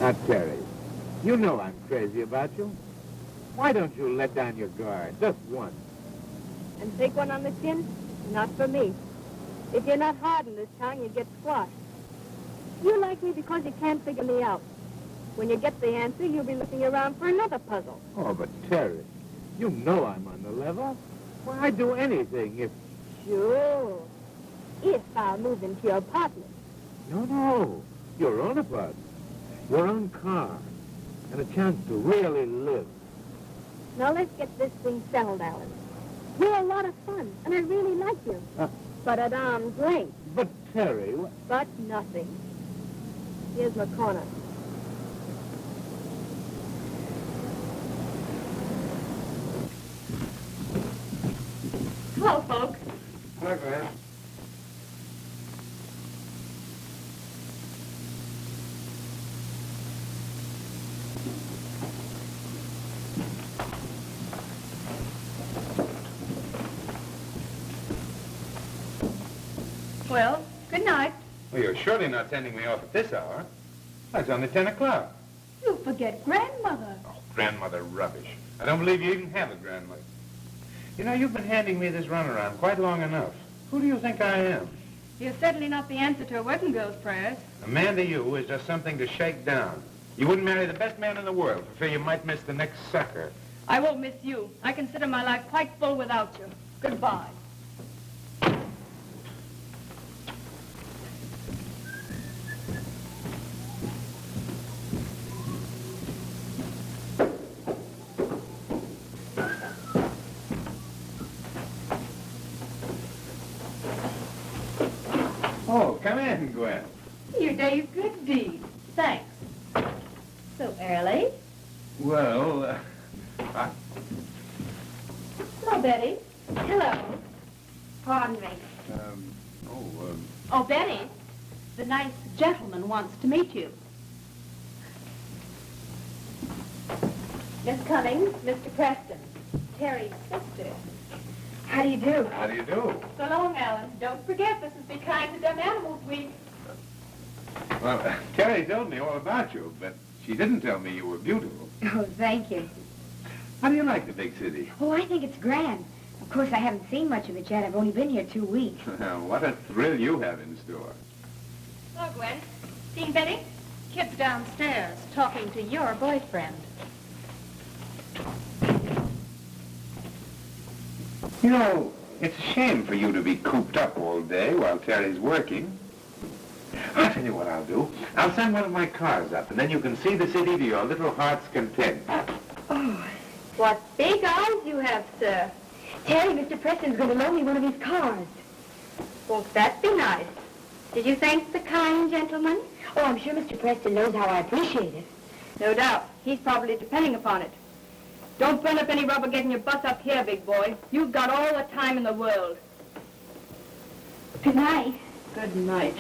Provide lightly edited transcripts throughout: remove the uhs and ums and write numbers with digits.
Now, Terry, you know I'm crazy about you. Why don't you let down your guard, just once? And take one on the chin? Not for me. If you're not hard in this town, you get squashed. You like me because you can't figure me out. When you get the answer, you'll be looking around for another puzzle. Oh, but Terry, you know I'm on the level. Why, I'd do anything if... Sure. If I'll move into your apartment. No. Your own apartment. Your own car. And a chance to really live. Now, let's get this thing settled, Alan. You're a lot of fun, and I really like you. But at arm's length. But, Terry... But nothing. Here's my corner. Hello, folks. Hi, Grant. Well, good night. Well, you're surely not sending me off at this hour. It's only 10 o'clock. You forget grandmother. Oh, grandmother rubbish. I don't believe you even have a grandmother. You know, you've been handing me this runaround quite long enough. Who do you think I am? You're certainly not the answer to a working girl's prayers. A man to you is just something to shake down. You wouldn't marry the best man in the world for fear you might miss the next sucker. I won't miss you. I consider my life quite full without you. Goodbye. Oh, come in, Gwen. Your day's good deed. Thanks. So early? Well, Hello, Betty. Hello. Pardon me. Oh, Betty, the nice gentleman wants to meet you. Miss Cummings, Mr. Preston, Terry's sister. How do you do? How do you do? So long, Alan. Don't forget, this is Be Kind to Dumb Animals Week. Well, Terry told me all about you, but she didn't tell me you were beautiful. Oh, thank you. How do you like the big city? Oh, I think it's grand. Of course, I haven't seen much of it yet. I've only been here 2 weeks. What a thrill you have in store. Hello, Gwen. Seen Betty? Kid's downstairs, talking to your boyfriend. You know, it's a shame for you to be cooped up all day while Terry's working. I'll tell you what I'll do. I'll send one of my cars up, and then you can see the city to your little heart's content. Oh, What big eyes you have, sir. Terry, Mr. Preston's going to loan me one of his cars. Won't that be nice? Did you thank the kind gentleman? Oh, I'm sure Mr. Preston knows how I appreciate it. No doubt. He's probably depending upon it. Don't burn up any rubber getting your bus up here, big boy. You've got all the time in the world. Good night. Good night.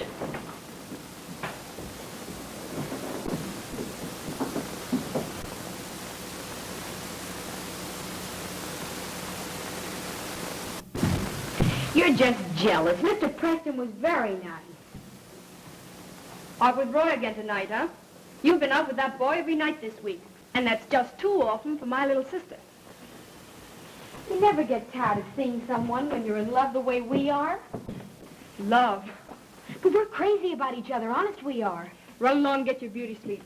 You're just jealous. Mr. Preston was very nice. Out with Roy again tonight, huh? You've been out with that boy every night this week. And that's just too often for my little sister. You never get tired of seeing someone when you're in love the way we are. Love. But we're crazy about each other. Honest, we are. Run along and get your beauty sleep.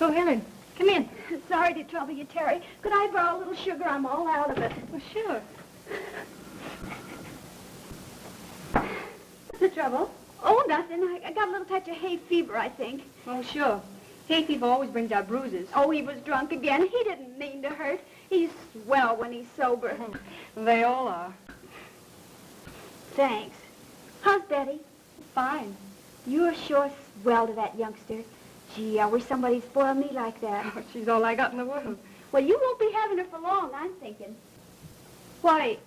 Oh, Helen, come in. Sorry to trouble you, Terry. Could I borrow a little sugar? I'm all out of it. Well, sure. What's the trouble? Oh, nothing. I got a little touch of hay fever, I think. Oh, sure. Hay fever always brings out bruises. Oh, he was drunk again. He didn't mean to hurt. He's swell when he's sober. They all are. Thanks. How's Betty? Fine. You're sure swell to that youngster. Gee, I wish somebody'd spoil me like that. Oh, she's all I got in the world. Well, you won't be having her for long, I'm thinking. Why?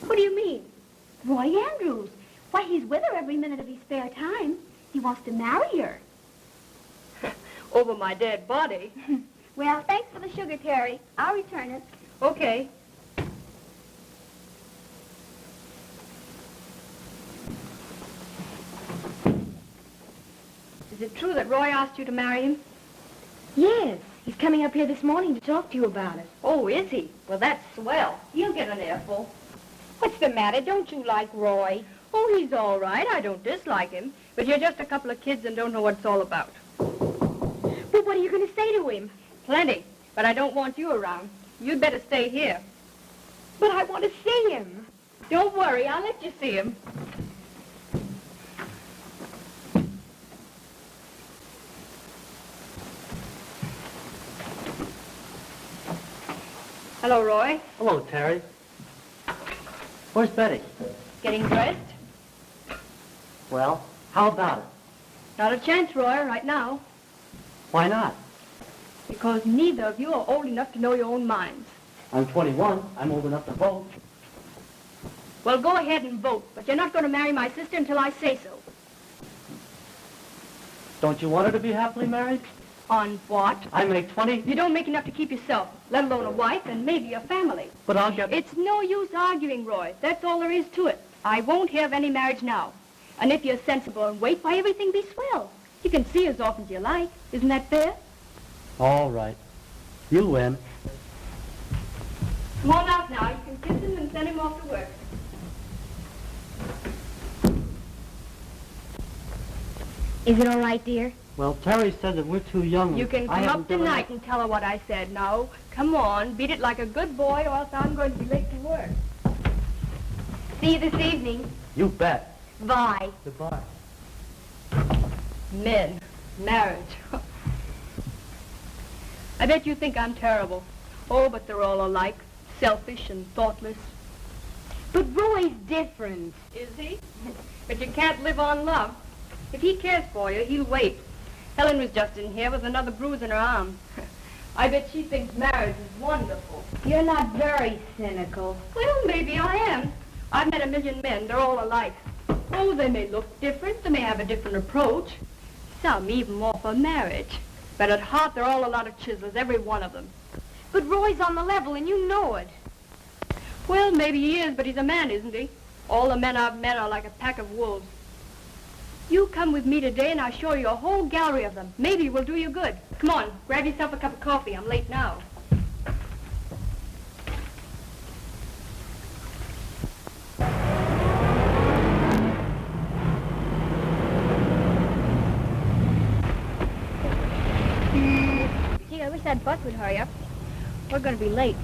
What do you mean? Roy Andrews. Why, he's with her every minute of his spare time. He wants to marry her. Over my dead body. Well, thanks for the sugar, Terry. I'll return it. Okay. Is it true that Roy asked you to marry him? Yes, he's coming up here this morning to talk to you about it. Oh, is he? Well, that's swell. He'll get an earful. What's the matter? Don't you like Roy? Oh, he's all right. I don't dislike him. But you're just a couple of kids and don't know what it's all about. Well, what are you going to say to him? Plenty. But I don't want you around. You'd better stay here. But I want to see him. Don't worry. I'll let you see him. Hello, Roy. Hello, Terry. Where's Betty? Getting dressed? Well, how about it? Not a chance, Roy, right now. Why not? Because neither of you are old enough to know your own minds. I'm 21. I'm old enough to vote. Well, go ahead and vote, but you're not going to marry my sister until I say so. Don't you want her to be happily married? On what? I make 20. You don't make enough to keep yourself, let alone a wife and maybe a family. But I'll get... It's no use arguing, Roy. That's all there is to it. I won't have any marriage now. And if you're sensible and wait, why, everything be swell. You can see as often as you like. Isn't that fair? All right. You win. Come on out now. You can kiss him and send him off to work. Is it all right, dear? Well, Terry said that we're too young. You can come up tonight and tell her what I said. Now, come on. Beat it like a good boy or else I'm going to be late to work. See you this evening. You bet. Bye. Goodbye. Men. Marriage. I bet you think I'm terrible. Oh, but they're all alike. Selfish and thoughtless. But Roy's different. Is he? But you can't live on love. If he cares for you, he'll wait. Helen was just in here with another bruise in her arm. I bet she thinks marriage is wonderful. You're not very cynical. Well, maybe I am. I've met a million men. They're all alike. Oh, they may look different. They may have a different approach. Some even more for marriage. But at heart, they're all a lot of chiselers, every one of them. But Roy's on the level, and you know it. Well, maybe he is, but he's a man, isn't he? All the men I've met are like a pack of wolves. You come with me today, and I'll show you a whole gallery of them. Maybe it will do you good. Come on, grab yourself a cup of coffee. I'm late now. Gee, I wish that bus would hurry up. We're going to be late.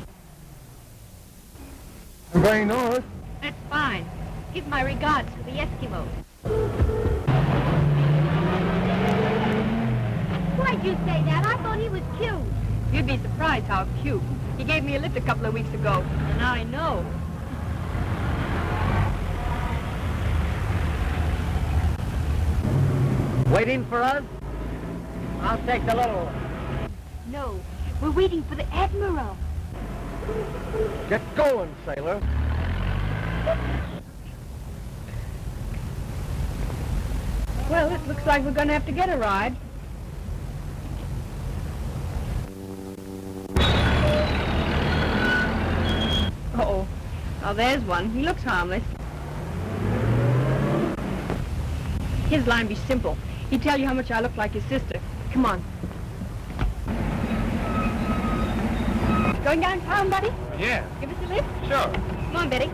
Very nice. That's fine. Give my regards to the Eskimos. Why'd you say that? I thought he was cute. You'd be surprised how cute. He gave me a lift a couple of weeks ago, and I know. Waiting for us? I'll take the little one. No, we're waiting for the Admiral. Get going, sailor. Well, it looks like we're going to have to get a ride. Uh-oh. Oh, there's one. He looks harmless. His line be simple. He'd tell you how much I look like his sister. Come on. Going downtown, buddy? Yeah, Give us a lift? sure. Come on, Betty.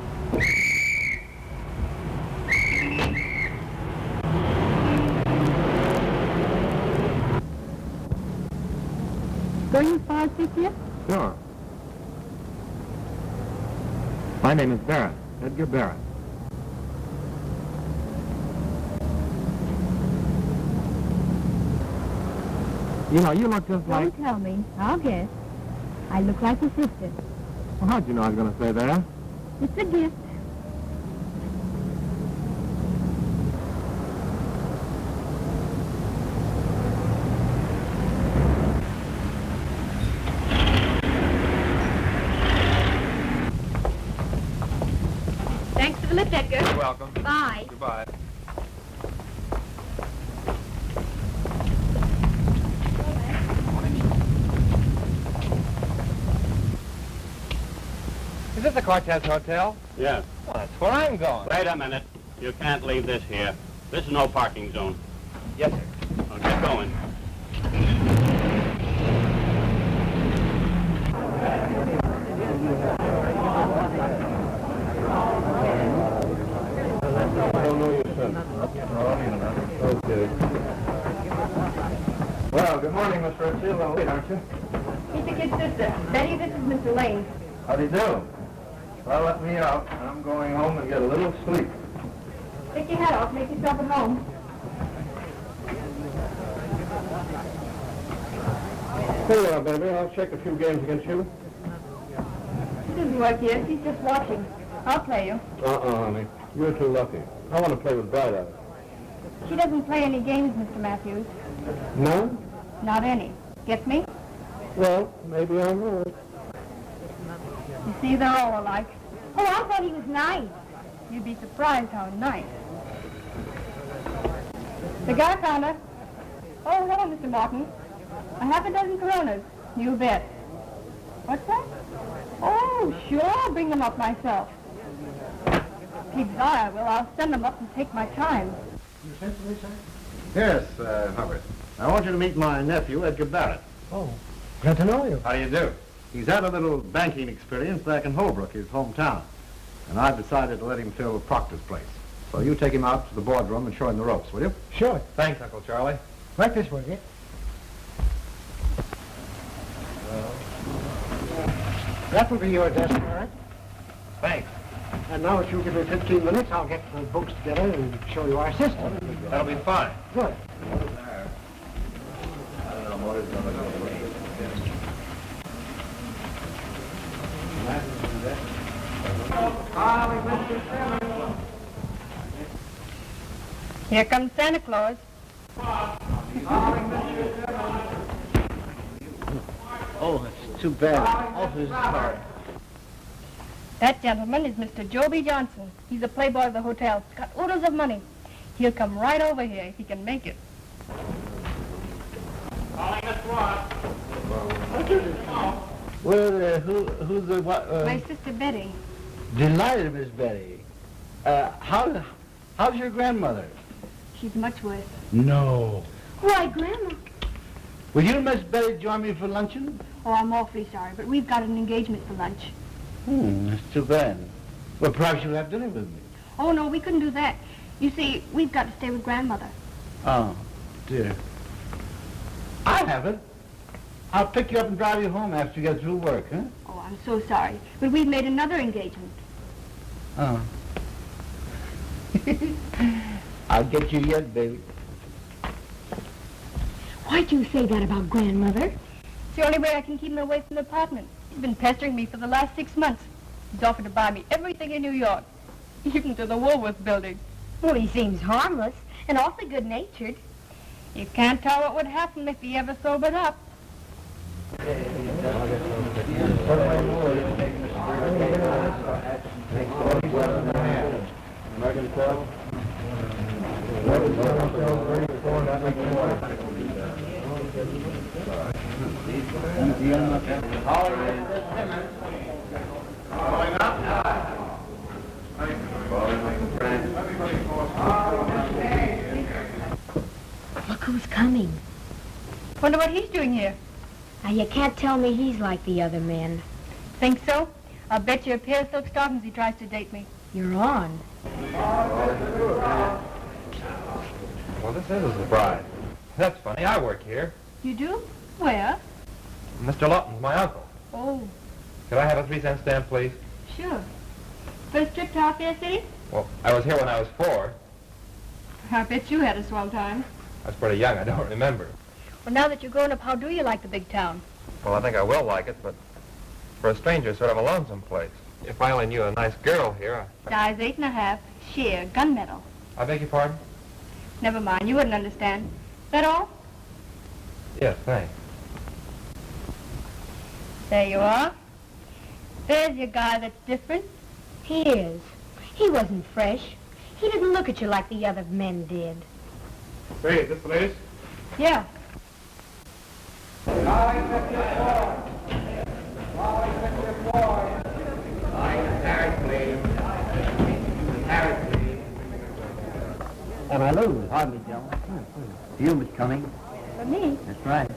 Going as far as this yet? Sure. My name is Barrett, Edgar Barrett. You know, you look just like... Don't tell me. I'll guess. I look like your sister. Well, how'd you know I was going to say that? It's a gift. Edgar. You're welcome. Bye. Goodbye. Is this the Cortez Hotel? Yes. Well, that's where I'm going. Wait a minute. You can't leave this here. This is no parking zone. Yes, sir. Now get going. I don't know your son. Okay. Well, good morning, Miss Redfield. Oh, wait, aren't you? He's the kid's sister. Betty, this is Mr. Lane. How do you do? Well, let me out. I'm going home and get a little sleep. Take your hat off. Make yourself at home. Here you are, baby. I'll check a few games against you. She doesn't work here. She's just watching. I'll play you. Honey. You're too lucky. I want to play with Bright Eyes. She doesn't play any games, Mr. Matthews. No? Not any. Get me? Well, maybe I'm right. You see, they're all alike. Oh, I thought he was nice. You'd be surprised how nice. The guy found her. Oh, hello, Mr. Martin. A half a dozen Coronas. You bet. What's that? Oh, sure, I'll bring them up myself. Pig's eye, well, I'll send them up and take my time. You sent to me, sir? Yes, Herbert. I want you to meet my nephew, Edgar Barrett. Oh, glad to know you. How do you do? He's had a little banking experience back in Holbrook, his hometown. And I've decided to let him fill Proctor's place. So you take him out to the boardroom and show him the ropes, will you? Sure. Thanks, Uncle Charlie. Right this way, yeah? That will be your desk, all right? Thanks. And now if you give me 15 minutes, I'll get the books together and show you our system. That'll be fine. Good. Here comes Santa Claus. Oh, it's too bad. Awfully sorry. That gentleman is Mr. Joby Johnson. He's a playboy of the hotel. He's got oodles of money. He'll come right over here if he can make it. Well, who's the what? My sister Betty. Delighted, Miss Betty. How's your grandmother? She's much worse. No. Why, Grandma? Will you, Miss Betty, join me for luncheon? Oh, I'm awfully sorry, but we've got an engagement for lunch. That's too bad. Well, perhaps you'll have dinner with me. Oh, no, we couldn't do that. You see, we've got to stay with Grandmother. Oh, dear. I have it. I'll pick you up and drive you home after you get through work, huh? Oh, I'm so sorry, but we've made another engagement. Oh. I'll get you yet, baby. Why'd you say that about Grandmother? It's the only way I can keep him away from the apartment. He's been pestering me for the last 6 months. He's offered to buy me everything in New York, even to the Woolworth building. Well, he seems harmless and awfully good-natured. You can't tell what would happen if he ever sobered up. Look who's coming. Wonder what he's doing here. Now, you can't tell me he's like the other men. Think so? I'll bet you a pair of silk stockings he tries to date me. You're on. Well, this is the bride. That's funny. I work here. You do? Where? Mr. Lawton's my uncle. Oh, Could I have a 3-cent stamp, please? sure. First trip to our fair city? Well, I was here when I was 4. I bet you had a swell time. I was pretty young. I don't remember. Well, now that you're grown up, how do you like the big town? Well, I think I will like it, but for a stranger, it's sort of a lonesome place. If I only knew a nice girl here, Size 8.5, sheer, gunmetal. I beg your pardon? Never mind, you wouldn't understand. That all? Yes, thanks. There you are. There's your guy that's different. He is. He wasn't fresh. He didn't look at you like the other men did. Hey, this place? Yeah. And I lose. Hardly, Joan. Hugh was coming. For me? That's right.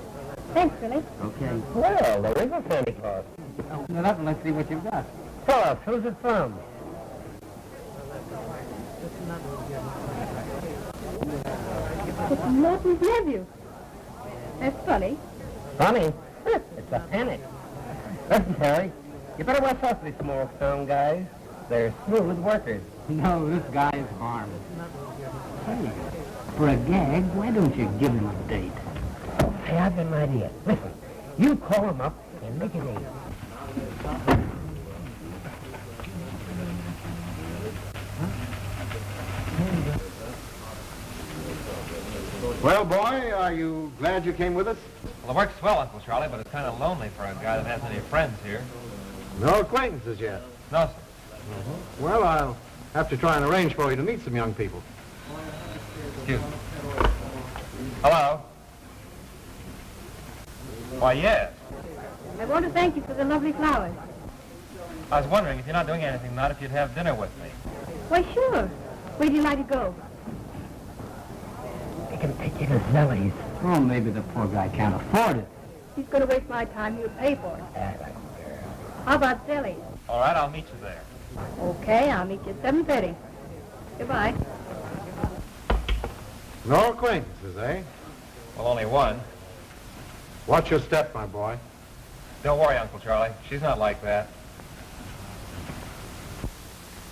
Thanks, Billy. Okay. Well, there is a Santa Claus. Open it up and let's see what you've got. Tell us, who's it from? It's Martin's nephew. That's funny. Funny? It's a panic. Listen, Terry, you better watch out for these small town guys. They're smooth workers. No, this guy is harmed. Hey, for a gag, why don't you give him a date? Hey, I've got an idea. Listen, you call him up and make it easy. Well, boy, are you glad you came with us? Well, it works well, Uncle Charlie, but it's kind of lonely for a guy that hasn't any friends here. No acquaintances yet. No, sir. Well, I'll have to try and arrange for you to meet some young people. Excuse me. Hello? Why, yes. I want to thank you for the lovely flowers. I was wondering if you're not doing anything tonight, if you'd have dinner with me. Why, sure. Where do you like to go? I can take you to Zelly's. Oh, maybe the poor guy can't afford it. He's going to waste my time. He'll pay for it. How about Silly? All right, I'll meet you there. Okay, I'll meet you at 7:30. Goodbye. No acquaintances, eh? Well, only one. Watch your step, my boy. Don't worry, Uncle Charlie. She's not like that.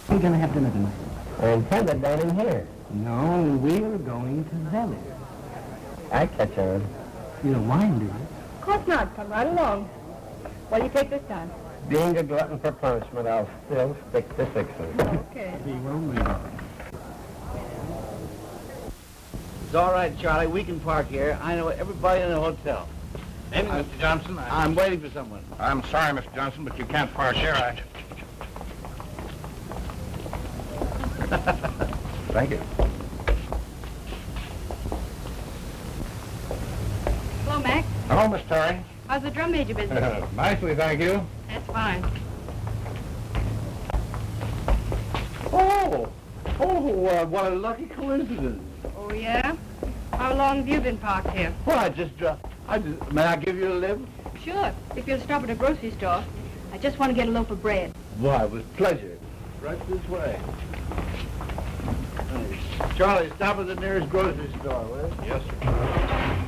We're going to have dinner tonight. I intended down in here. No, we're going to Zelly's. I catch on. You don't mind, do you? Of course not. Come right along. What do you take this time? Being a glutton for punishment, I'll still stick to sixes. Okay. He won't be. It's all right, Charlie. We can park here. I know everybody in the hotel. Evening, Mr. Johnson. I'm waiting for someone. I'm sorry, Mr. Johnson, but you can't park here. Thank you. Hello, Mac. Hello, Miss Terry. How's the drum major business? Nicely, thank you. That's fine. What a lucky coincidence. Oh, yeah? How long have you been parked here? Well, may I give you a lift? Sure. If you'll stop at a grocery store. I just want to get a loaf of bread. Why, with pleasure. Right this way. Charlie, stop at the nearest grocery store, will you? Yes, sir.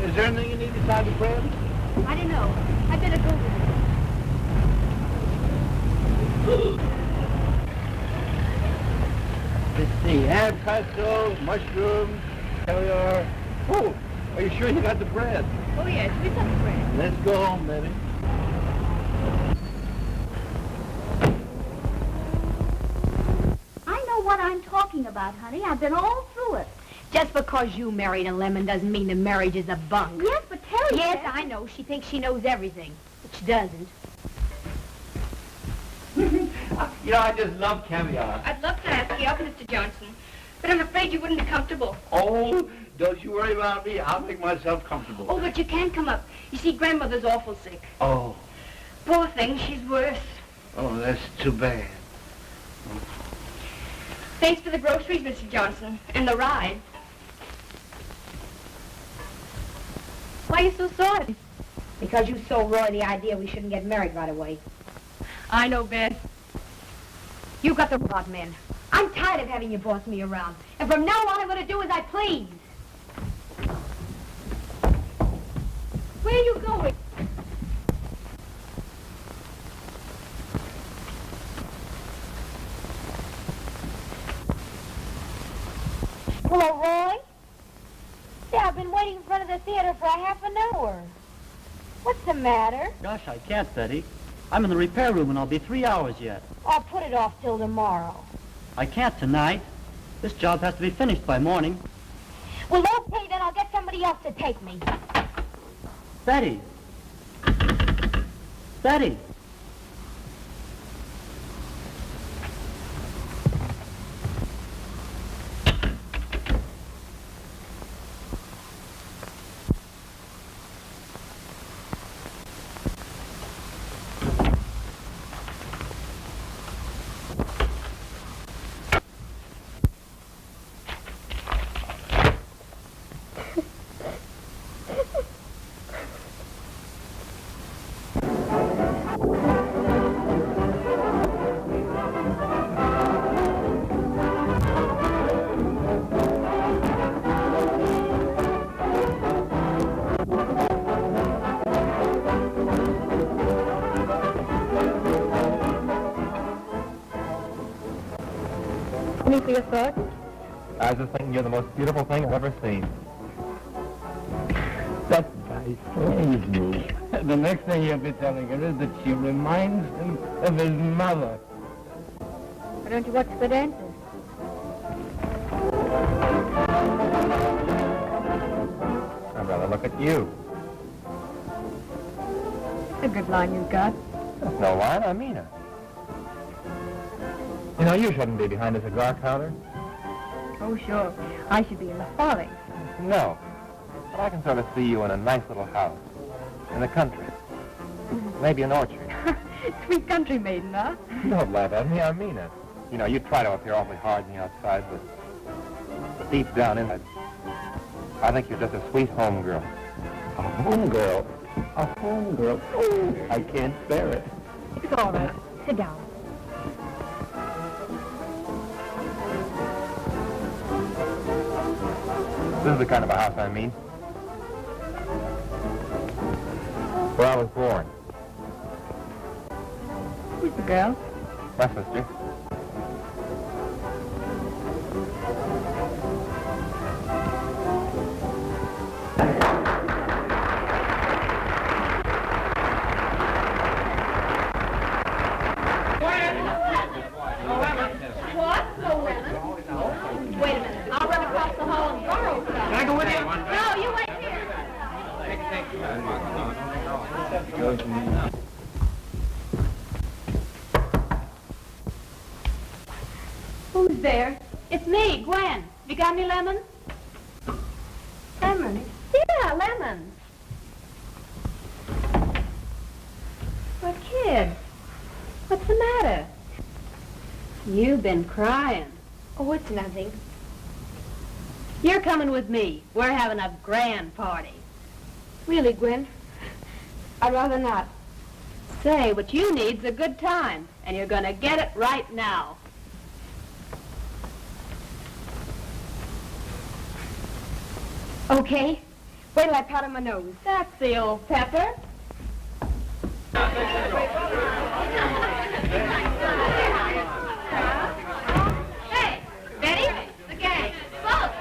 Is there anything you need besides the bread? I don't know. I better go with you. Let's see, ham pesto, mushrooms, caviar. Oh, are you sure you got the bread? Oh, yes. We got the bread. Let's go home, baby. I know what I'm talking about, honey. I've been all through it. Just because you married a lemon doesn't mean the marriage is a bunk. Yes, but Terry Yes, said- I know. She thinks she knows everything, but she doesn't. You know, I just love caviar. I'd love to ask you up, Mr. Johnson, but I'm afraid you wouldn't be comfortable. Oh, don't you worry about me. I'll make myself comfortable. Oh, but you can come up. You see, Grandmother's awful sick. Oh, Poor thing, she's worse. oh, that's too bad. Thanks for the groceries, Mr. Johnson, and the ride. Why are you so sorry? Because you sold Roy the idea we shouldn't get married right away. I know, Ben. You got the rod, men. I'm tired of having you boss me around. And from now on, I'm going to do as I please. Where are you going? Hello, Roy? Yeah, I've been waiting in front of the theater for a half an hour. What's the matter? Gosh, I can't, Betty. I'm in the repair room and I'll be 3 hours yet. I'll put it off till tomorrow. I can't tonight. This job has to be finished by morning. Well, okay, then I'll get somebody else to take me. Betty. Betty. Any for your thoughts? I was just thinking you're the most beautiful thing I've ever seen. That guy slays me. The next thing you'll be telling her is that she reminds him of his mother. Why don't you watch the dances? I'd rather look at you. A good line you've got. That's no line, I mean it. You know, you shouldn't be behind a cigar counter. Oh, sure. I should be in the folly. No. But I can sort of see you in a nice little house. In the country. Maybe an orchard. Sweet country maiden, huh? Don't laugh at me, I mean it. You know, you try to appear awfully hard on the outside, but deep down inside, I think you're just a sweet home girl. A home girl? A home girl? Oh, I can't bear it. It's all right. Sit down. This is the kind of a house I mean. Where I was born. Who's the girl? My sister. What? No lemon? Wait a minute. I'll run across the hall and borrow some. Can I go with you? No, you wait here. Who's there? It's me, Gwen. You got any lemons? Lemons? Yeah, lemons. What, kid? What's the matter? You've been crying. Oh, it's nothing. You're coming with me. We're having a grand party. Really, Gwen? I'd rather not. Say, what you need's a good time, and you're gonna get it right now. Okay. Wait till I powder my nose. That's the old pepper. Hey, Betty, the gang, folks,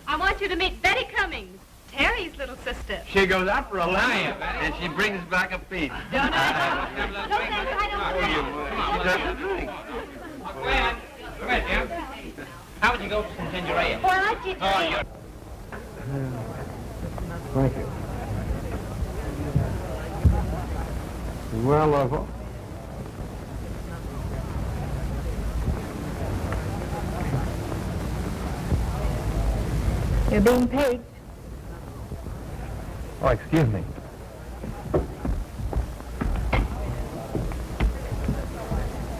I want you to meet Betty Cummings, Terry's little sister. She goes out for a lion, and she brings back a piece. Don't Come here, Jim. How would you go for some ginger ale? Well, I like ginger ale. Thank you. Well, You're being paid. Oh, excuse me.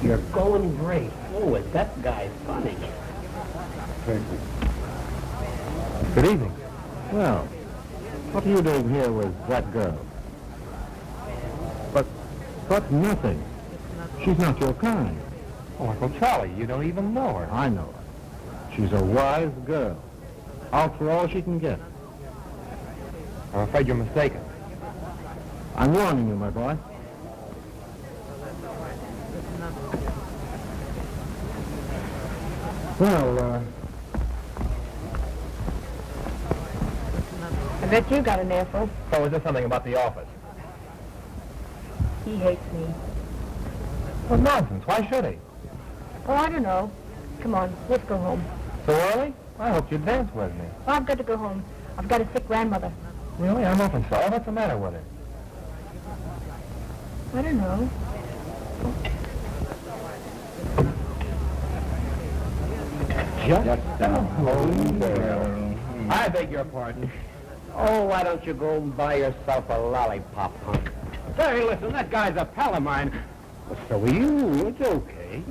You're going great. Oh, is that guy funny? good evening. Well, what are you doing here with that girl? But nothing. She's not your kind. Oh, Uncle Charlie, you don't even know her. I know her. She's a wise girl. Out for all she can get. I'm afraid you're mistaken. I'm warning you, my boy. Well, I bet you got an earful. Oh, is there something about the office? He hates me. Well, nonsense. Why should he? Oh, I don't know. Come on, let's go home. So early? I hoped you'd dance with me. Well, I've got to go home. I've got a sick grandmother. Really? I'm open sorry. What's the matter with her? I don't know. Just a home girl. I beg your pardon. Oh, why don't you go and buy yourself a lollipop, hon? Say, listen, that guy's a pal of mine. Well, so are you. It's okay.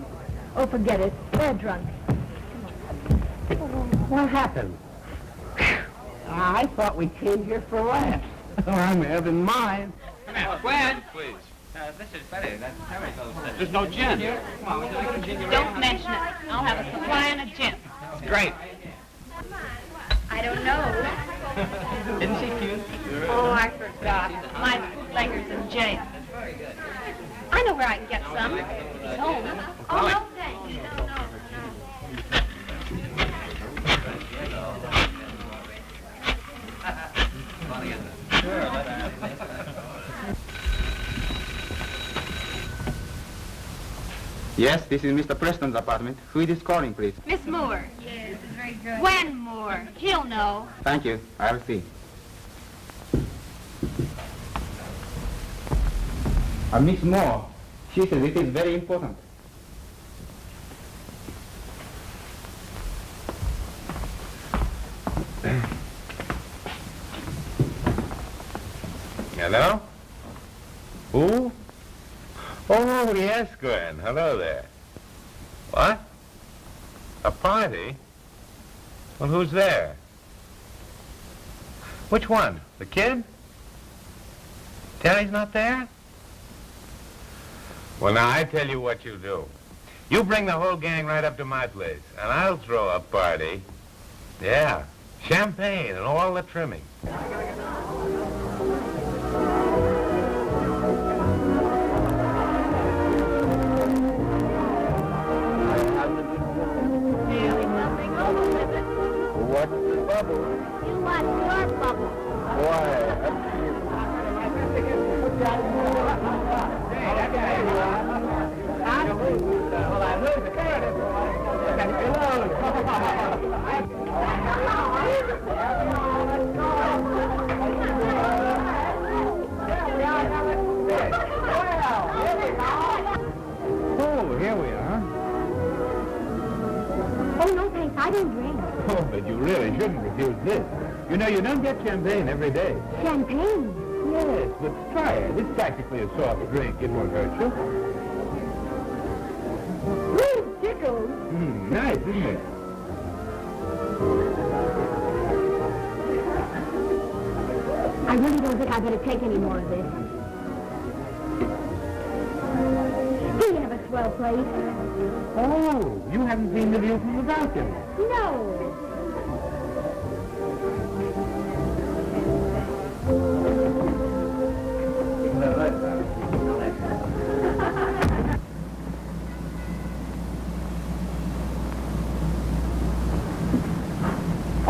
Oh, forget it. They're drunk. What happened? I thought we came here for laughs. Oh, I'm having mine. Come here, Gwen, please. This is Betty. That's Terry's old sister. There's no gin. Come on, would you like a gin? Don't mention it. I'll have a supply and a gin. Great. I don't know. Isn't she cute? Oh, I forgot. My bootlegger's in jail. I know where I can get some. He's home. Oh, no, thanks. Yes, this is Mr. Preston's apartment. Who is calling, please? Miss Moore. Yes, it's very good. Gwen Moore. He'll know. Thank you. I will see. Miss Moore, she says it is very important. Hello? Who? Oh, yes, Gwen. Hello there. What? A party? Well, who's there? Which one? The kid? Terry's not there? Well, now, I tell you what you do. You bring the whole gang right up to my place, and I'll throw a party. Yeah, champagne and all the trimming. What's the bubble? You want your bubble. Why? Oh, here we are. Oh, no, thanks. I don't drink. Oh, but you really shouldn't refuse this. You know, you don't get champagne every day. Champagne? Yes, but try it. It's practically a soft drink. It won't hurt you. Ooh, tickles. Nice, isn't it? I really don't think I better take any more of this. Do you have a swell place? Oh, you haven't seen the view from the balcony. No.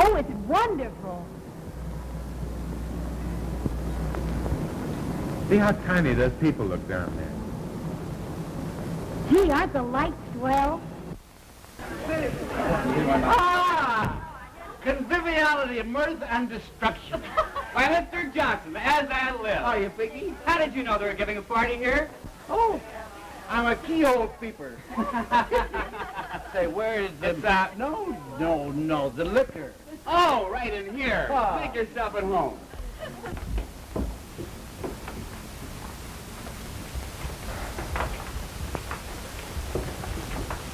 Oh, it's wonderful. See how tiny those people look down there. Gee, aren't the lights swell? Ah! Conviviality, mirth, and destruction. Why, Mr. Johnson, as I live. Oh, you piggy? How did you know they were giving a party here? Oh, I'm a keyhole peeper. Say, where is the... No, the liquor. Oh, right in here. Ah. Make yourself at home.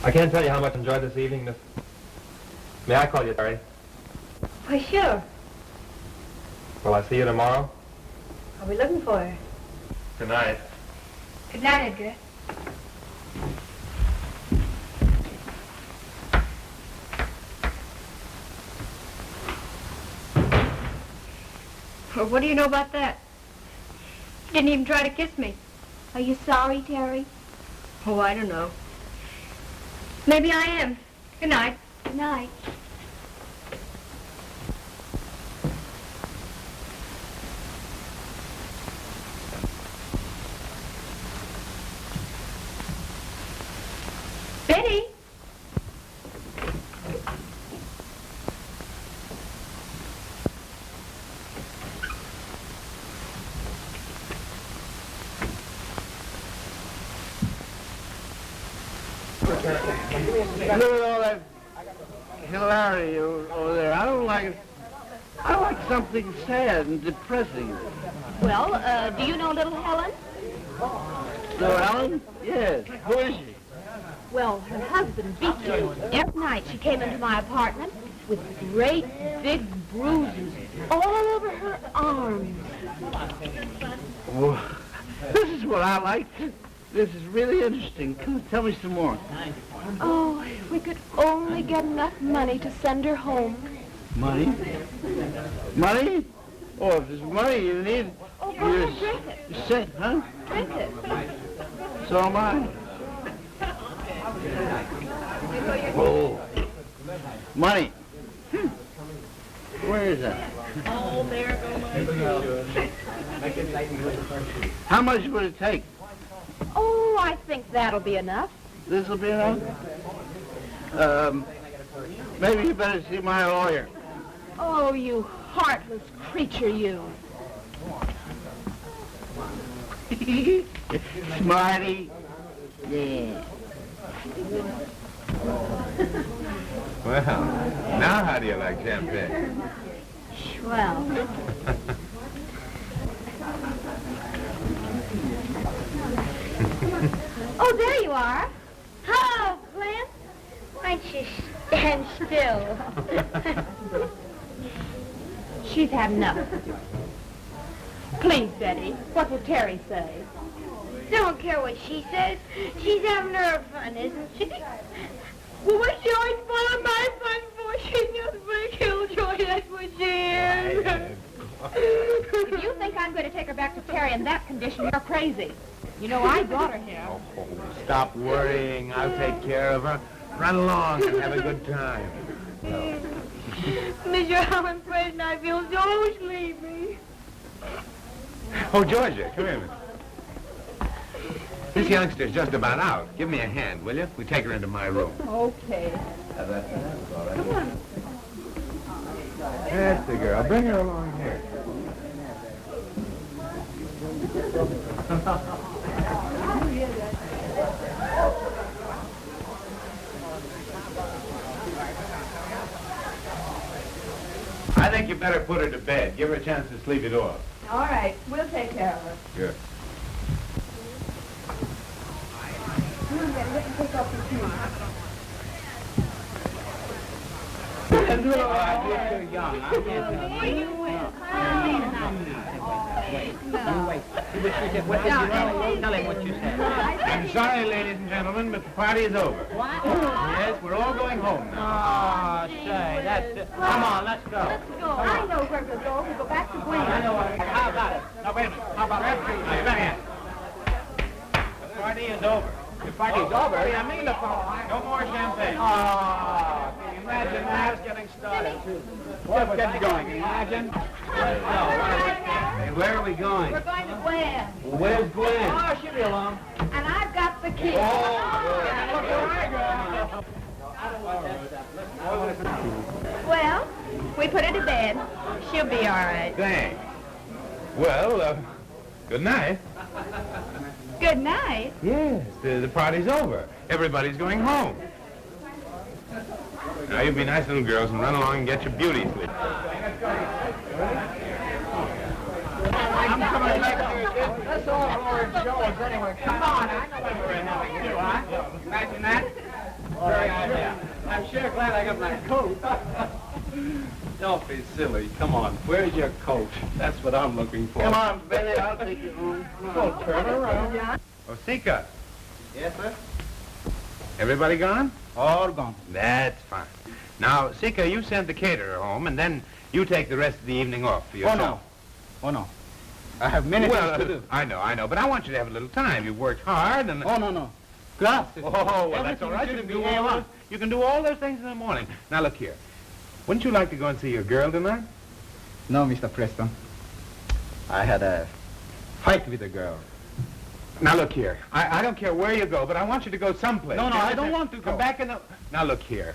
I can't tell you how much I enjoyed this evening, Miss. May I call you, Terry? Why, sure. Will I see you tomorrow? Are we looking for her? Good night. Good night, Edgar. Well, what do you know about that? He didn't even try to kiss me. Are you sorry, Terry? Oh, I don't know. Maybe I am. Good night. Good night. Betty? at all that hilarity over there. I don't like it. I like something sad and depressing. Well, do you know little Helen? So, Ellen? Yes. Who is she? Well, her husband beat her. Every night she came into my apartment with great big bruises all over her arms. Oh, this is what I like. This is really interesting. Come, tell me some more. Oh, if we could only get enough money to send her home. Money? Money? Oh, if there's money you need... Oh, go ahead, drink it. You said, huh? Drink it. So am I. Oh. Money. Where is that? Oh, there goes How much would it take? Oh, I think that'll be enough. This'll be enough? Maybe you better see my lawyer. Oh, you heartless creature, you. Smarty. Yeah. Well, now how do you like champagne? Swell. Oh, there you are. Hello, Clint. Why don't you stand still? She's had enough. Please, Betty, what will Terry say? Don't care what she says. She's having her fun, isn't she? Well, what's she always spoiling my fun for? She's just a killjoy, that's what she is. If you think I'm going to take her back to Terry in that condition, you're crazy. You know, I brought her here. Oh, stop worrying. I'll take care of her. Run along and have a good time. Mr. Allen, Fred and I feel so sleepy. Oh, Georgia, come here a minute. This youngster's just about out. Give me a hand, will you? We take her into my room. Okay. Come on. That's the girl. Bring her along here. I think you better put her to bed. Give her a chance to sleep it off. All right, we'll take care of her. Good. Tell him what you said. I'm sorry, ladies and gentlemen, but the party is over. What? Yes, we're all going home now. Oh, say, that's it. Come on, let's go. Let's go. I know where to go. We go back to Gwen. I know what. How about it? Now, wait a minute. How about that? Now, come here. The party is over. The party's over? I mean the party. No more champagne. Oh, can you imagine that? Just getting started. Just getting going. Imagine. And where are we going? We're going to Gwen. Where's Gwen? Oh, she'll be along. And I've got the key. Well, we put her to bed. She'll be all right. Thanks. Well, good night. Good night. Yes, the party's over. Everybody's going home. Now, you be nice little girls and run along and get your beauty sleep. I'm coming back to That's all Lord shows anyway. Come on, I know what we're having to do, huh? Imagine that. Very idea. I'm sure glad I got my coat. Don't be silly. Come on. Where's your coat? That's what I'm looking for. Come on, Betty, I'll take you home. Don't turn around. Oh, Sika. Yes, sir? Everybody gone? All gone. That's fine. Now, Sika, you send the caterer home, and then you take the rest of the evening off for yourself. Oh, no. I have many things to do. I know, but I want you to have a little time. You've worked hard, and... Oh, no. Classes. Oh, well, that's all right. You can do all those things in the morning. Now, look here. Wouldn't you like to go and see your girl tonight? No, Mr. Preston. I had a fight with a girl. Now, look here. I don't care where you go, but I want you to go someplace. No, I don't want to go. Come back in the... Now, look here.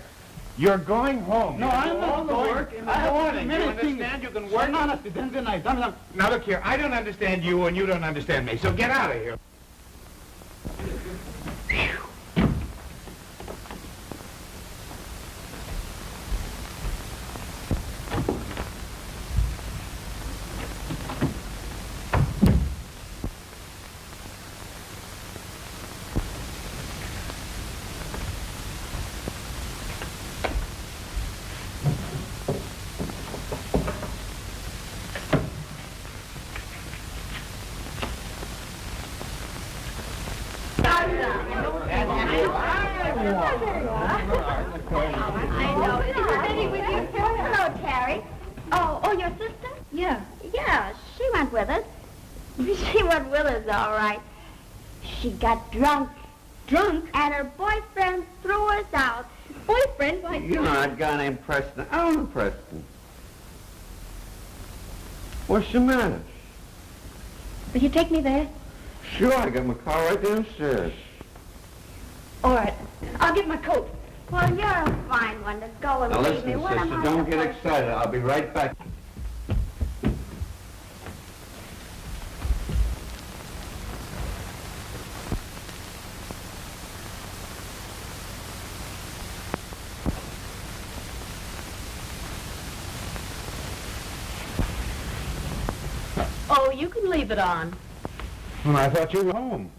You're going home. No, I'm not going. Work in the morning. You understand? You can work... Now, look here. I don't understand you, and you don't understand me, so get out of here. I know. Is Betty with you? Hello, Terry. Oh, your sister? Yeah. Yeah, she went with us. She went with us, all right. She got drunk. Drunk? And her boyfriend threw us out. Boyfriend? Why, You know that guy named Preston. Alan Preston. What's the matter? will you take me there? Sure, I got my car right downstairs. All right. I'll get my coat. Well, you're a fine one to go and Now leave listen, me. What am sister, I don't get supposed to excited. I'll be right back. Oh, you can leave it on. Well, I thought you were home.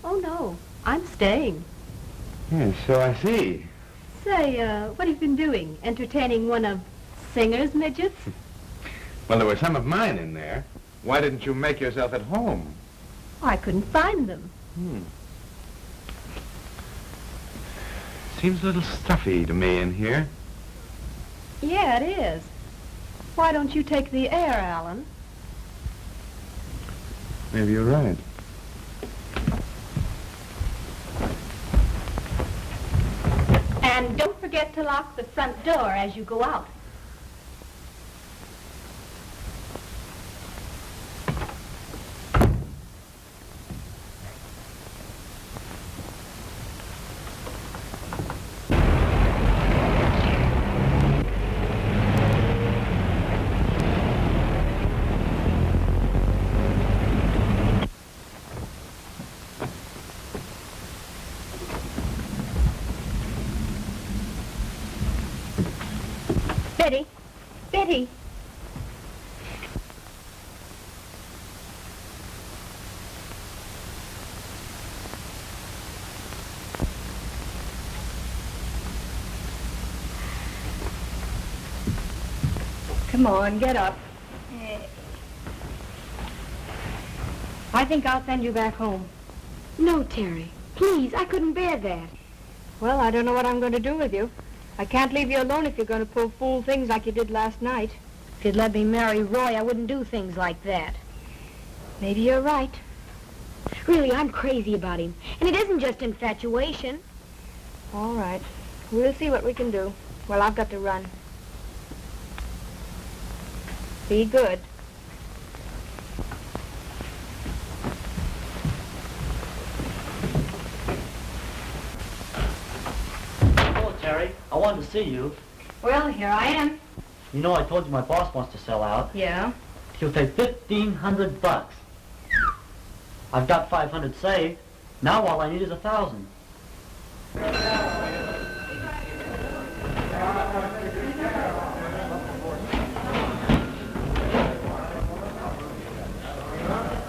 Oh, no. I'm staying. Yes, so I see. Say, what have you been doing? Entertaining one of Singer's midgets? Well, there were some of mine in there. Why didn't you make yourself at home? I couldn't find them. Seems a little stuffy to me in here. Yeah, it is. Why don't you take the air, Alan? Maybe you're right. And don't forget to lock the front door as you go out. Betty. Betty. Come on, get up. I think I'll send you back home. No, Terry. Please, I couldn't bear that. Well, I don't know what I'm going to do with you. I can't leave you alone if you're going to pull fool things like you did last night. If you'd let me marry Roy, I wouldn't do things like that. Maybe you're right. Really, I'm crazy about him. And it isn't just infatuation. All right. We'll see what we can do. Well, I've got to run. Be good. Hello, Terry. I wanted to see you. Well, here I am. You know, I told you my boss wants to sell out. Yeah? He'll pay $1,500. I've got 500 saved. Now all I need is 1,000.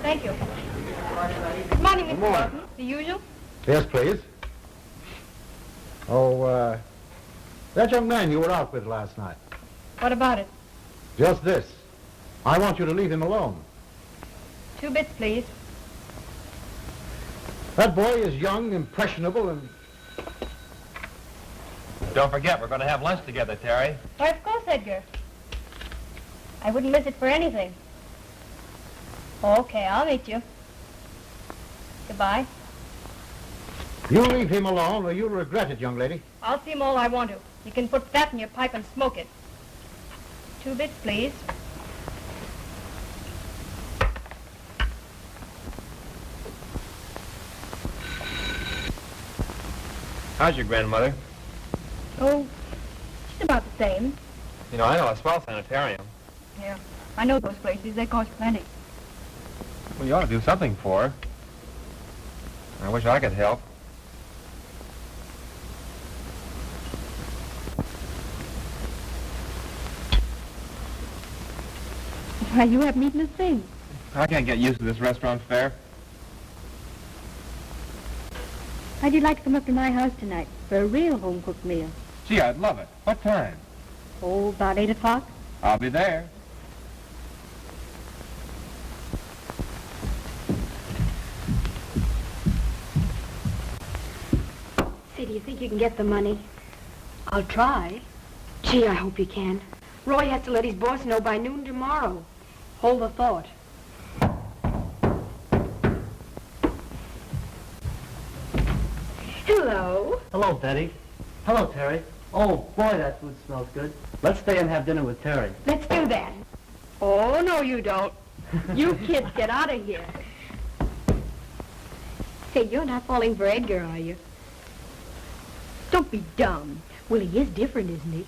Thank you. Good morning, Mr. Barton. The usual? Yes, please. Oh, that young man you were out with last night. What about it? Just this. I want you to leave him alone. 2 bits, please. That boy is young, impressionable, and... Don't forget, we're going to have lunch together, Terry. Why, of course, Edgar. I wouldn't miss it for anything. Okay, I'll meet you. Goodbye. You leave him alone or you'll regret it, young lady. I'll see him all I want to. You can put that in your pipe and smoke it. 2 bits, please. How's your grandmother? Oh, she's about the same. You know, I know a swell sanitarium. Yeah, I know those places. They cost plenty. Well, you ought to do something for her. I wish I could help. Why, you haven't eaten a thing. I can't get used to this restaurant fare. How'd you like to come up to my house tonight for a real home-cooked meal? Gee, I'd love it. What time? Oh, about 8 o'clock. I'll be there. Sit do you think you can get the money? I'll try. Gee, I hope you can. Roy has to let his boss know by noon tomorrow. Hold the thought. Hello. Hello, Betty. Hello, Terry. Oh, boy, that food smells good. Let's stay and have dinner with Terry. Let's do that. Oh, no, you don't. You kids get out of here. Say, you're not falling for Edgar, are you? Don't be dumb. Well, he is different, isn't he?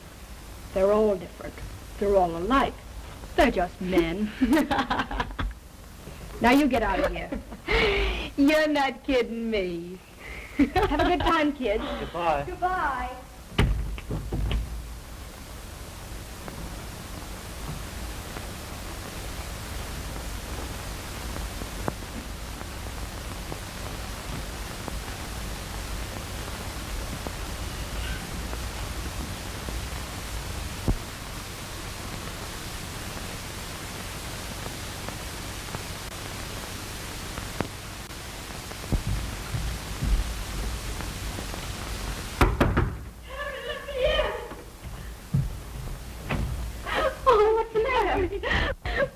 They're all different. They're all alike. They're just men. Now you get out of here. You're not kidding me. Have a good time, kids. Goodbye. Goodbye.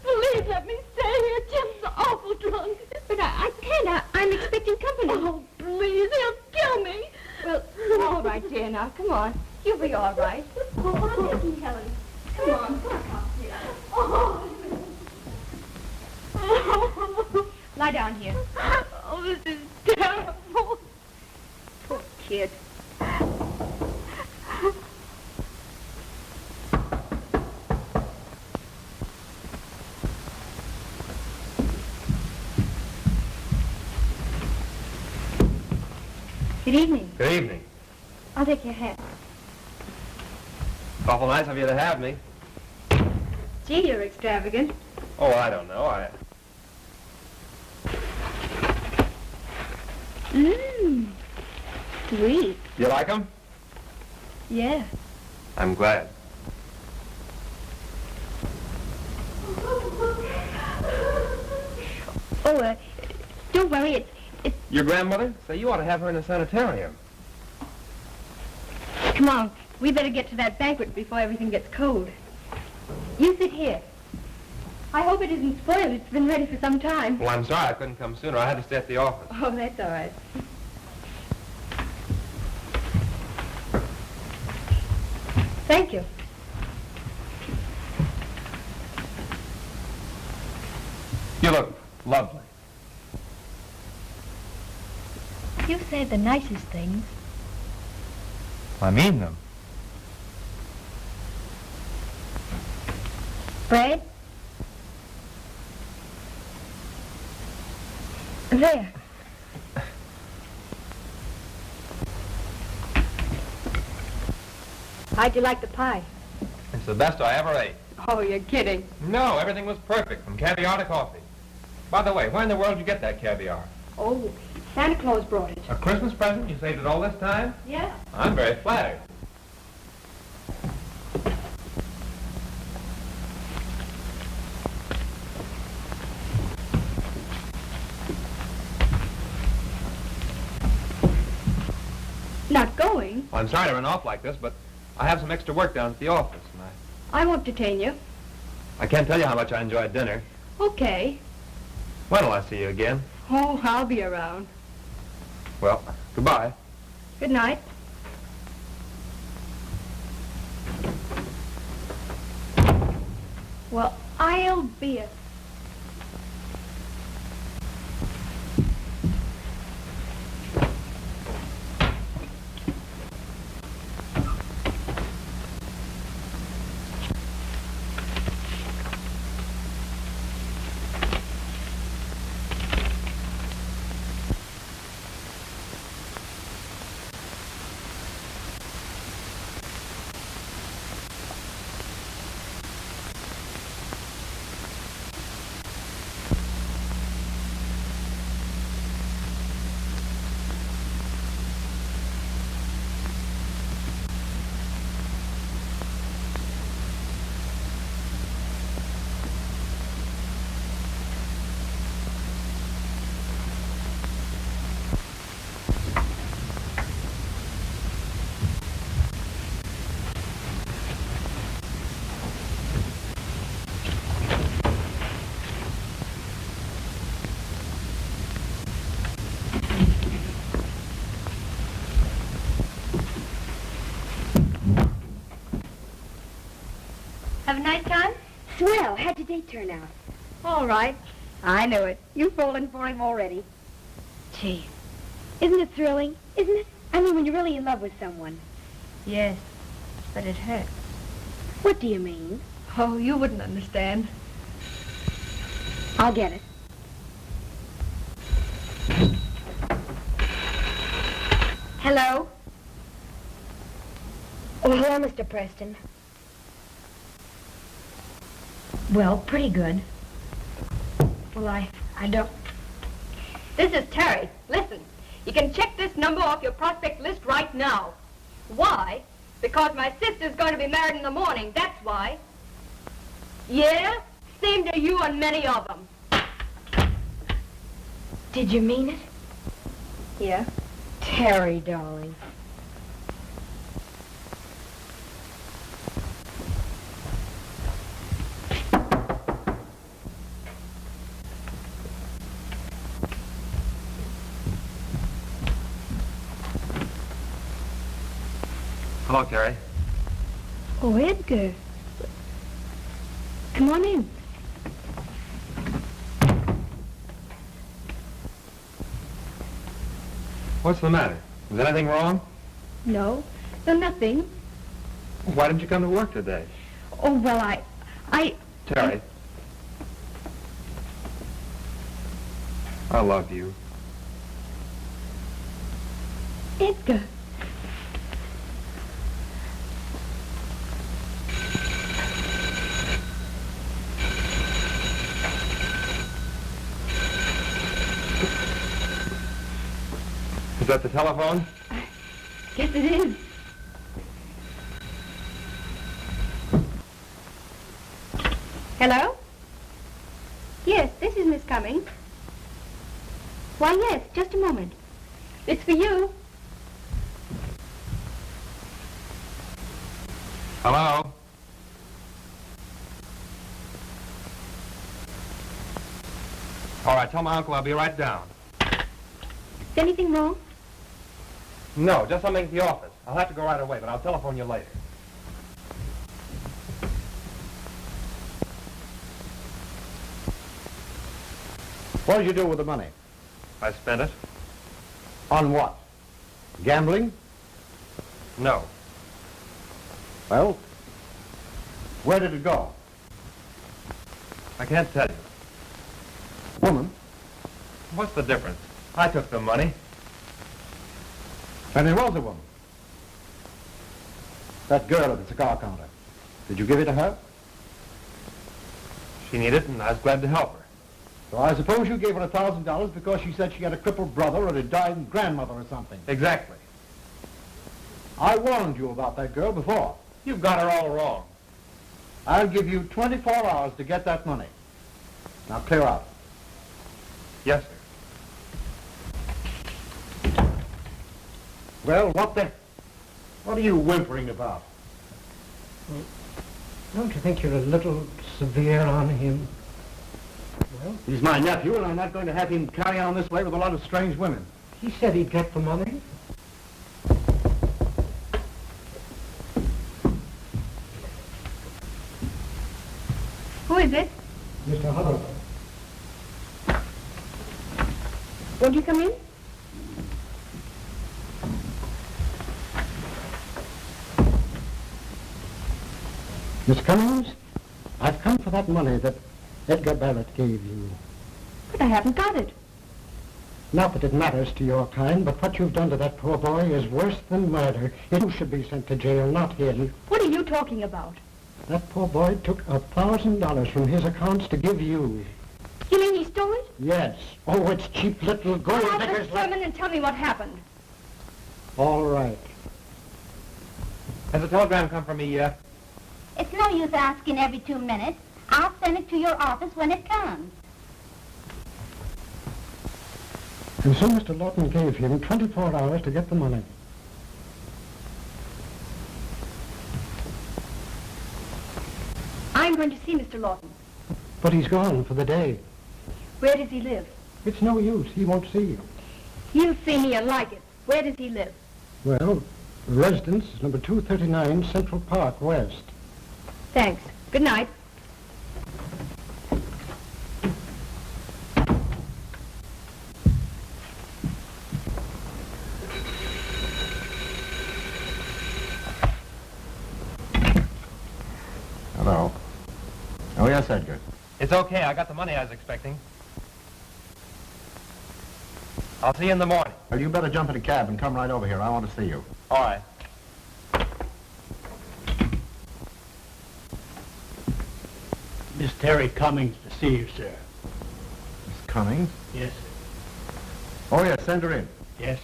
Please let me stay here. Jim's awful drunk. But I can't. I'm expecting company. Oh, please. He'll kill me. Well, all right, dear. Now, come on. You'll be all right. Oh, I'm thinking, Helen. Come on. Oh. Lie down here. Oh, this is terrible. Poor kid. Good evening. Good evening. I'll take your hat. It's awful nice of you to have me. Gee, you're extravagant. Oh, I don't know. Mmm. Sweet. You like them? Yeah. I'm glad. Oh, don't worry. It's Your grandmother? Say, you ought to have her in a sanitarium. Come on. We better get to that banquet before everything gets cold. You sit here. I hope it isn't spoiled. It's been ready for some time. Well, I'm sorry I couldn't come sooner. I had to stay at the office. Oh, that's all right. Thank you. You look lovely. You say the nicest things. I mean them. Bread? There. How'd you like the pie? It's the best I ever ate. Oh, you're kidding. No, everything was perfect, from caviar to coffee. By the way, where in the world did you get that caviar? Oh, Santa Claus brought it. A Christmas present? You saved it all this time? Yeah. I'm very flattered. Not going? Well, I'm sorry to run off like this, but I have some extra work down at the office, and I won't detain you. I can't tell you how much I enjoyed dinner. Okay. When will I see you again? Oh, I'll be around. Well, goodbye. Good night. Well, I'll be a... Have a nice time? Swell. How'd your date turn out? All right. I knew it. You've fallen for him already. Gee, isn't it thrilling? Isn't it? I mean, when you're really in love with someone. Yes, but it hurts. What do you mean? Oh, you wouldn't understand. I'll get it. Hello? Oh, hello, Mr. Preston. Well, pretty good. Well, I don't... This is Terry. Listen, you can check this number off your prospect list right now. Why? Because my sister's going to be married in the morning, that's why. Yeah? Same to you and many of them. Did you mean it? Yeah? Terry, darling. Hello, Terry. Oh, Edgar. Come on in. What's the matter? Is anything wrong? No, nothing. Why didn't you come to work today? Oh, well, I... Terry. I love you. Edgar. Is that the telephone? Yes, it is. Hello? Yes, this is Miss Cummings. Why, yes, just a moment. It's for you. Hello? All right, tell my uncle I'll be right down. Is anything wrong? No, just something at the office. I'll have to go right away, but I'll telephone you later. What did you do with the money? I spent it? On what? Gambling? No. Well, where did it go? I can't tell you. Woman? What's the difference? I took the money. And there was a woman. That girl at the cigar counter. Did you give it to her? She needed it, and I was glad to help her. So I suppose you gave her $1,000 because she said she had a crippled brother or a dying grandmother or something. Exactly. I warned you about that girl before. You've got her all wrong. I'll give you 24 hours to get that money. Now clear out. Yes, sir. Well, what are you whimpering about? Don't you think you're a little severe on him? Well, He's my nephew, and I'm not going to have him carry on this way with a lot of strange women. he said he'd get the money. Who is it? Mr. Herbert. Won't you come in? Miss Cummings, I've come for that money that Edgar Barrett gave you. But I haven't got it. Not that it matters to your kind, but what you've done to that poor boy is worse than murder. You should be sent to jail, not him. What are you talking about? That poor boy took $1,000 from his accounts to give you. You mean he stole it? Yes. Oh, it's cheap little gold Come diggers come in and tell me what happened. All right. Has a telegram come from me yet? It's no use asking every 2 minutes. I'll send it to your office when it comes. And so Mr. Lawton gave him 24 hours to get the money. I'm going to see Mr. Lawton. But he's gone for the day. Where does he live? It's no use. He won't see you. He'll see me and like it. Where does he live? Well, the residence is number 239 Central Park West. Thanks. Good night. Hello. Oh, yes, Edgar. It's okay. I got the money I was expecting. I'll see you in the morning. Well, you better jump in a cab and come right over here. I want to see you. All right. Miss Terry Cummings to see you, sir. Miss Cummings? Yes, Oh, yes, send her in. yes.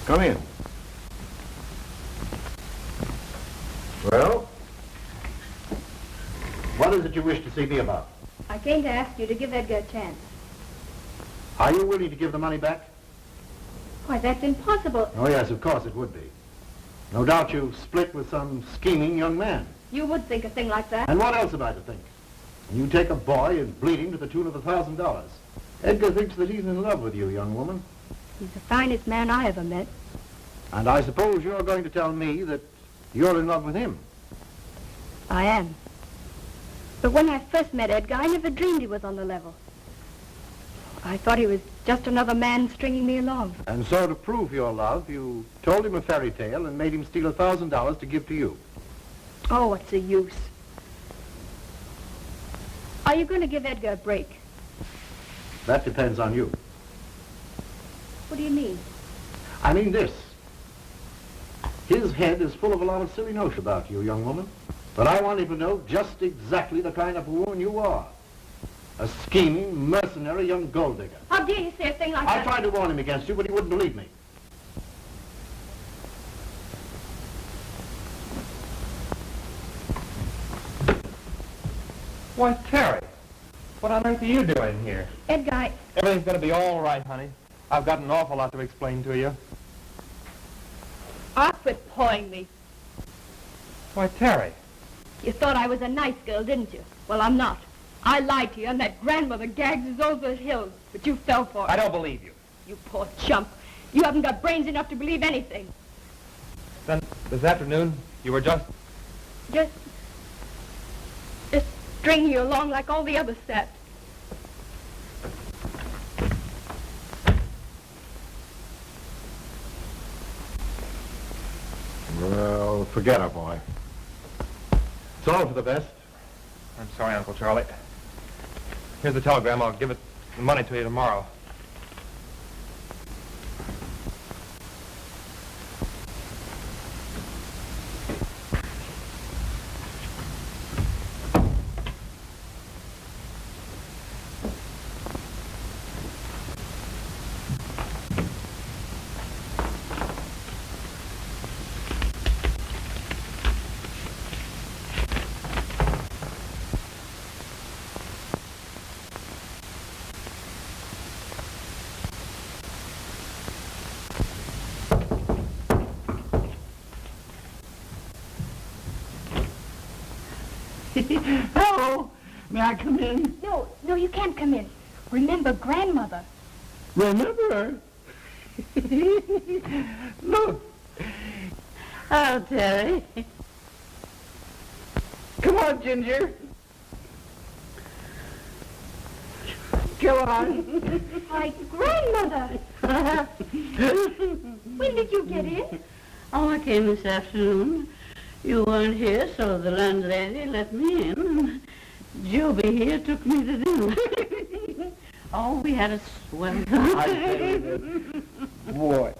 Come in. Well? What is it you wish to see me about? I came to ask you to give Edgar a chance. Are you willing to give the money back? Why, that's impossible. Oh, yes, of course it would be. No doubt you split with some scheming young man. You would think a thing like that. And what else am I to think? You take a boy who's bleeding to the tune of $1,000. Edgar thinks that he's in love with you, young woman. He's the finest man I ever met. And I suppose you're going to tell me that you're in love with him. I am. But when I first met Edgar, I never dreamed he was on the level. I thought he was just another man stringing me along. And so to prove your love, you told him a fairy tale and made him steal $1,000 to give to you. Oh, what's the use? Are you going to give Edgar a break? That depends on you. What do you mean? I mean this. His head is full of a lot of silly notions about you, young woman. But I want him to know just exactly the kind of woman you are. A scheming, mercenary young gold digger. How dare you say a thing like I that? tried to warn him against you, but he wouldn't believe me. Why, Terry, what on earth are you doing here? Edgar, Everything's going to be all right, honey. I've got an awful lot to explain to you. quit pawing me. Why, Terry. You thought I was a nice girl, didn't you? Well, I'm not. I lied to you, and that grandmother gags us over the hills, but you fell for it. I don't believe you. You poor chump. You haven't got brains enough to believe anything. Then, this afternoon, you were just... Just stringing you along like all the others sat. Well, forget her, boy. It's all for the best. I'm sorry, Uncle Charlie. Here's the telegram. I'll give the money to you tomorrow. Hello. May I come in? No, you can't come in. Remember grandmother. Remember? Look. Oh, Terry. Come on, Ginger. Go on. Why, grandmother. When did you get in? Oh, I came this afternoon. You weren't here, so the landlady let me in. Joby here took me to dinner. Oh, we had a swell time. Boy.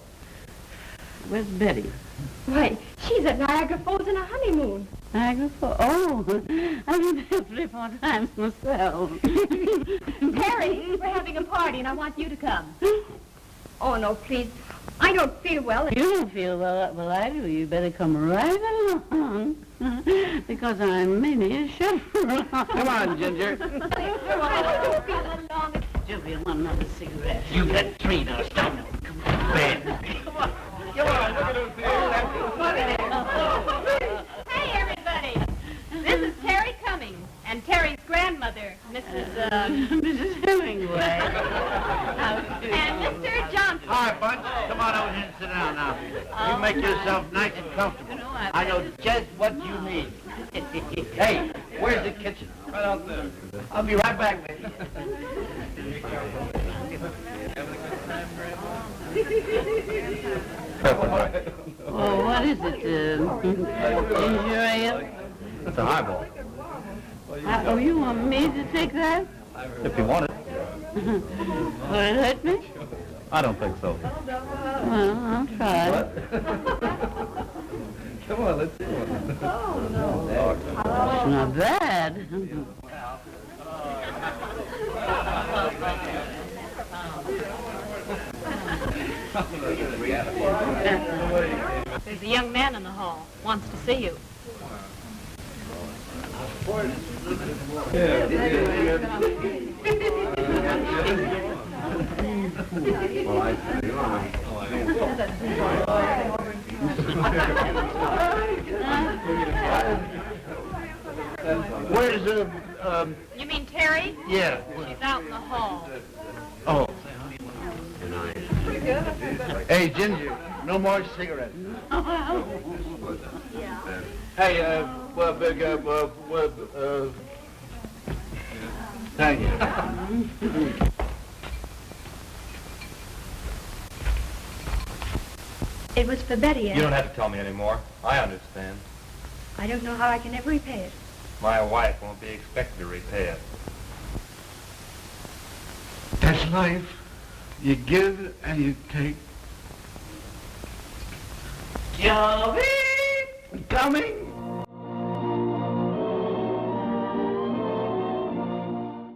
Where's Betty? Why, she's at Niagara Falls on a honeymoon. Niagara Falls? Oh, I've been there 3 or 4 times myself. Terry, we're having a party, and I want you to come. Oh, no, please. I don't feel well. You don't feel well, I do. You better come right along, because I'm many a chaperone. Come on, Ginger. Joby, I want another cigarette. You get 3 now. Stop. Come on, man. Come on, look at who's here. Hey, everybody. This is Terry Cummings, and Terry's grandmother, Mrs. Mrs. Hemingway. How down now. You make yourself nice and comfortable. I know just what you need. Hey, where's the kitchen? Right out there. I'll be right back, baby. Oh, what is it? Ginger ale? It's a highball. Oh, you want me to take that? If you want it. Will it hurt me? I don't think so. Well, I'll try. Come on, let's do it. It's not bad. There's a young man in the hall. Wants to see you. Where's You mean Terry? yeah. She's out in the hall. Oh. Hey, Ginger, no more cigarettes. Hey, thank you. It was for Betty, You don't have to tell me anymore. I understand. I don't know how I can ever repay it. My wife won't be expected to repay it. That's life. You give and you take. Johnny, coming